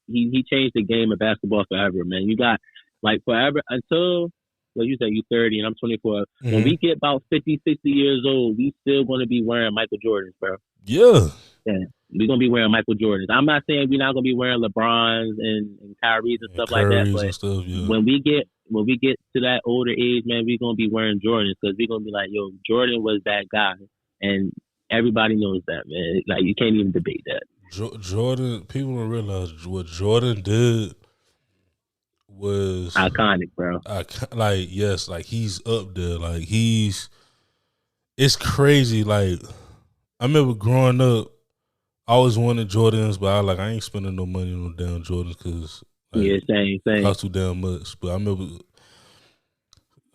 he changed the game of basketball forever, man. You got like forever until. Well, you said you're 30 and I'm 24. Mm-hmm. When we get about 50, 60 years old, we still going to be wearing Michael Jordans, bro. Yeah. We're going to be wearing Michael Jordans. I'm not saying we're not going to be wearing LeBrons and Kyries and stuff like that, but stuff, yeah. when we get to that older age, man, we're going to be wearing Jordans because we're going to be like, yo, Jordan was that guy. And everybody knows that, man. Like, you can't even debate that. Jordan, people don't realize what Jordan did was iconic, bro. Like, yes, like he's up there. Like it's crazy. Like I remember growing up, I always wanted Jordans, but I ain't spending no money on damn Jordans because same. Cost too damn much. But I remember,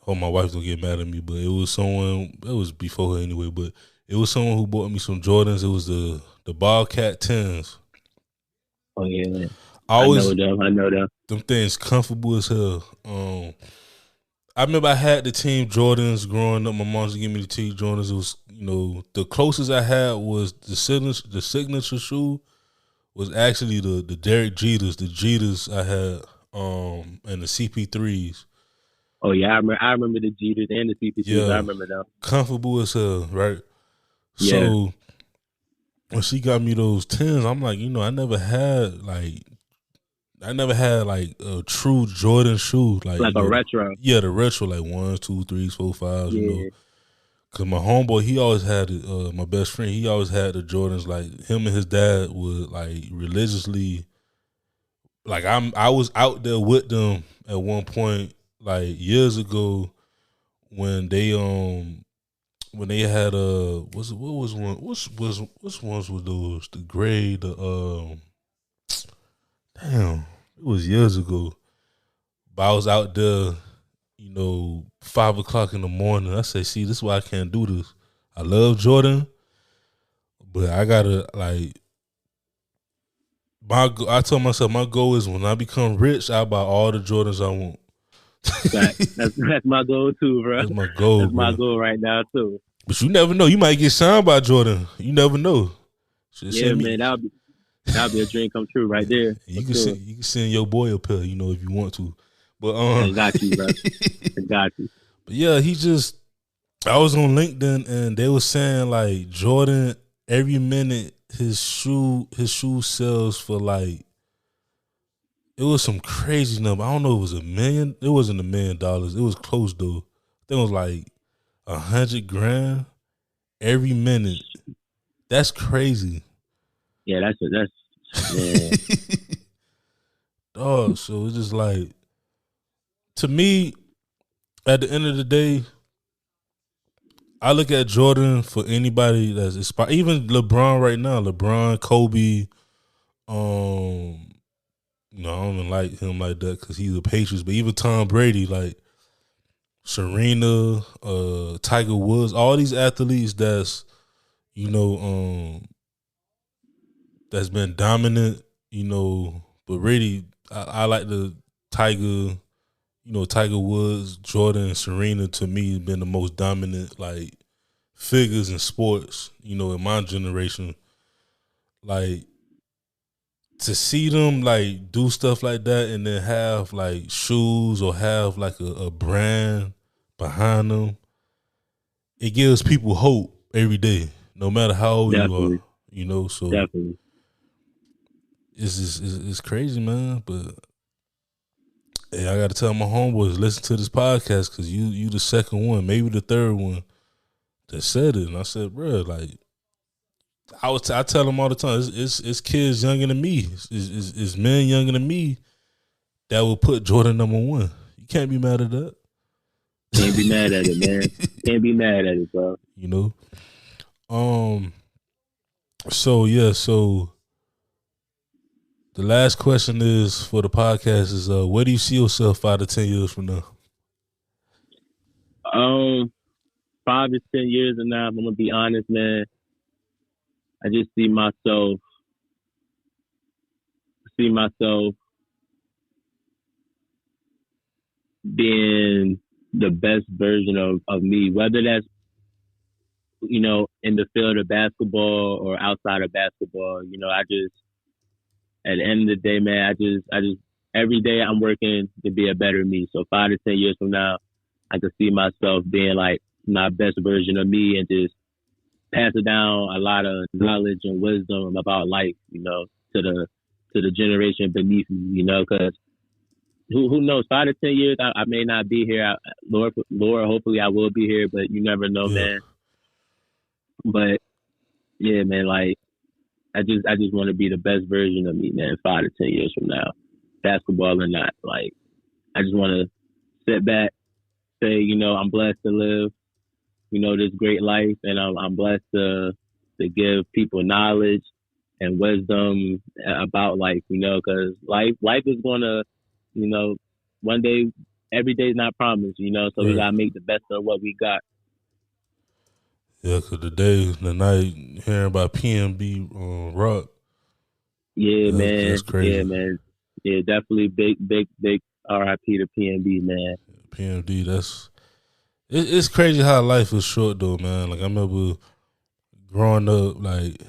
my wife don't get mad at me, but it was someone. It was before her anyway, but it was someone who bought me some Jordans. It was the Bobcat 10s. Oh yeah, man. I I know always them. I know them. them things comfortable as hell. I remember I had the Team Jordans growing up. My mom used to give me the Team Jordans. It was, the closest I had was the signature shoe was actually the Derek Jeters. The Jeters I had, and the CP3s. Oh yeah, I remember the Jeters and the CP2s. I Yeah, remember them. comfortable as hell, right? Yeah. So when she got me those 10s, I'm like, I never had like a true Jordan shoe, Like a retro. yeah, the retro, like 1s, 2s, 3s, 4s, 5s, Yeah. Cause my homeboy, he always had it. My best friend, he always had the Jordans. Like him and his dad would like religiously. Like I was out there with them at one point, like years ago, when they had what was one which ones were those, the gray, damn, it was years ago. But I was out there, 5 o'clock in the morning. I say, see, this is why I can't do this. I love Jordan, but I gotta like I told myself my goal is when I become rich, I buy all the Jordans I want. That's my goal too, bro. That's my goal. That's my goal right now too. But you never know. You might get signed by Jordan. You never know. Yeah, man, that'll be a dream come true right there. You can send your boy up here, if you want to. But I got you, bro. I got you. But yeah, I was on LinkedIn and they were saying like Jordan, every minute his shoe sells for like, it was some crazy number. I don't know if it was $1 million. It wasn't $1 million. It was close though. I think it was like 100 grand every minute. That's crazy. Yeah, that's man. Dog, so it's just like, to me, at the end of the day, I look at Jordan for anybody that's inspired. Even LeBron right now, Kobe. I don't even like him like that because he's a Patriots. But even Tom Brady, like Serena, Tiger Woods, all these athletes that's that's been dominant. But really, I like the Tiger. Tiger Woods, Jordan, and Serena, to me, have been the most dominant like figures in sports. In my generation, like, to see them like do stuff like that and then have like shoes or have like a brand behind them, it gives people hope every day, no matter how old Definitely. you are. So Definitely. it's crazy, man. But hey, I gotta tell my homeboys, listen to this podcast because you the second one, maybe the third one that said it. And I said, bro, like, I tell them all the time, it's kids younger than me, it's men younger than me that will put Jordan number one. You can't be mad at that. Can't be mad at it, man. Can't be mad at it, bro. So the last question is for the podcast is, where do you see yourself 5 to 10 years from now? 5 to 10 years from now, I'm gonna be honest, man. I just see myself being the best version of me, whether that's in the field of basketball or outside of basketball. I just, at the end of the day, man, I just every day I'm working to be a better me. So 5 to 10 years from now, I can see myself being like my best version of me and just passing down a lot of knowledge and wisdom about life, to the generation beneath me, because who knows? 5 to 10 years, I may not be here. Lord, hopefully I will be here, but you never know, man. But yeah, man, like I just want to be the best version of me, man. 5 to 10 years from now, basketball or not, like I just want to sit back, say, I'm blessed to live, this great life, and I'm blessed to give people knowledge and wisdom about life, because life is gonna, one day, every day's not promised, so right. We gotta make the best of what we got. Yeah, because the night hearing about PNB Rock. Yeah, man. That's crazy. Yeah, man. Yeah, definitely big RIP to PNB, man. PMD, it's crazy how life is short though, man. Like I remember growing up, like,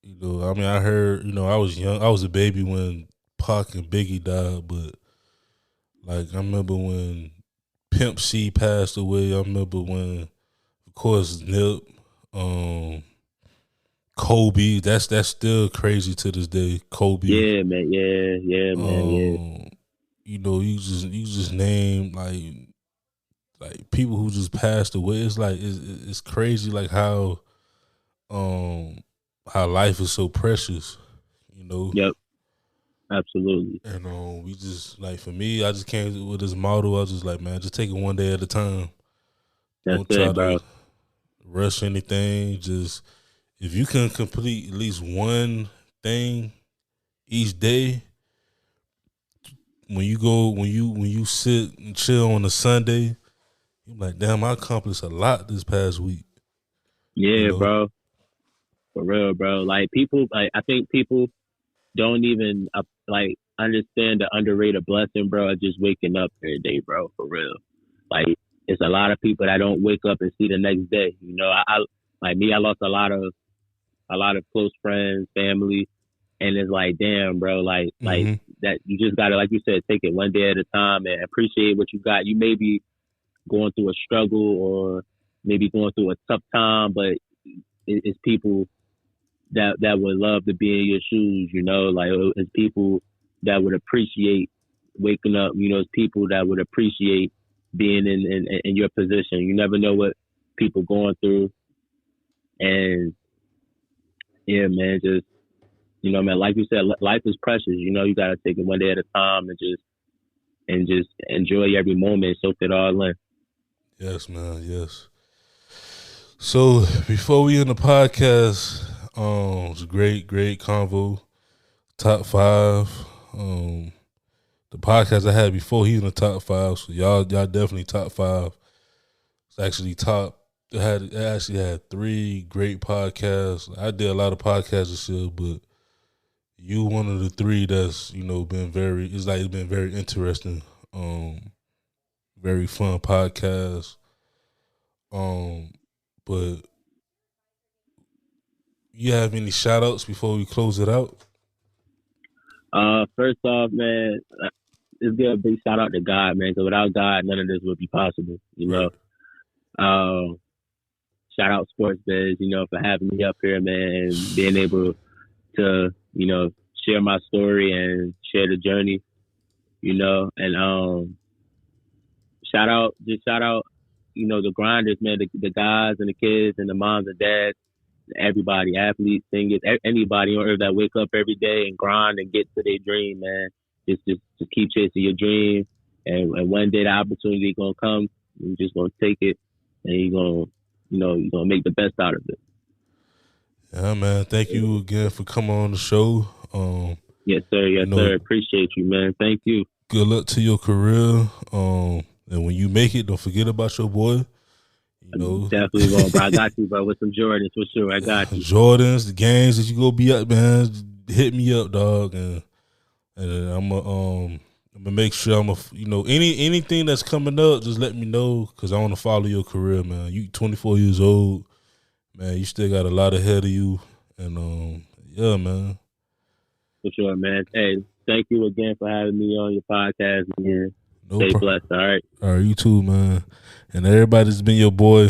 you know, I mean, I heard, you know, I was young, I was a baby when Pac and Biggie died, but like I remember when Pimp C passed away. I remember when, of course, Nip, Kobe. That's still crazy to this day. Kobe. Yeah, man. Yeah, man. Yeah. You know, you just name like people who just passed away. It's like it's crazy, like how life is so precious. You know. Yep. Absolutely. And we just, like, for me, I just came with this motto. I was just like, man, just take it one day at a time. That's Don't try it, bro. to rush anything. Just if you can complete at least one thing each day, when you sit and chill on a Sunday, you're like, damn, I accomplished a lot this past week. Yeah, you know? bro. For real, bro. Like people, like I think people don't even like understand the underrated blessing, bro, of just waking up every day, bro. For real. Like it's a lot of people that don't wake up and see the next day. You know, I like me, I lost a lot of close friends, family, and it's like, damn, bro, like that you just gotta, like you said, take it one day at a time and appreciate what you got. You may be going through a struggle or maybe going through a tough time, but it's people that would love to be in your shoes, you know, like it's people that would appreciate waking up, you know, it's people that would appreciate being in your position. You never know what people going through. And yeah, man, just, you know, man, like you said, life is precious. You know, you got to take it one day at a time and just enjoy every moment, soak it all in. Yes, man, yes. So before we end the podcast, it was a great convo. Top 5. The podcast I had before, he's in the top 5. So y'all definitely top 5. It's actually top. It actually had 3 great podcasts. I did a lot of podcasts this year, but you one of the 3 that's, you know, been it's been very interesting. Very fun podcast. But you have any shout outs before we close it out? First off, man, let's give a big shout out to God, man, because without God, none of this would be possible, you know. Shout out Sports Biz, you know, for having me up here, man, and being able to, you know, share my story and share the journey, you know. And shout out, you know, the grinders, man, the guys and the kids and the moms and dads, everybody, athletes, singers, anybody on earth that wake up every day and grind and get to their dream, man. Just keep chasing your dream, and one day the opportunity gonna come. You're just gonna take it, and you're gonna make the best out of it. Yeah, man. Thank you again for coming on the show. Yes, sir. Yes, sir. Appreciate you, man. Thank you. Good luck to your career. And when you make it, don't forget about your boy. You know, definitely will, bro. I got you, bro. With some Jordans for sure. I got you. Jordans, the games that you go be up, man. Hit me up, dog, and I'm gonna make sure you know, anything that's coming up, just let me know, because I want to follow your career, man. You 24 years old, man. You still got a lot ahead of you, and yeah, man. For sure, man. Hey, thank you again for having me on your podcast again. Stay blessed, all right? All right, you too, man. And everybody's been your boy,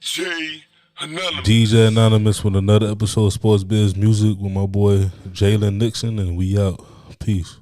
DJ Anonymous, with another episode of Sports Biz Music with my boy Jaylen Nixon, and we out. Peace.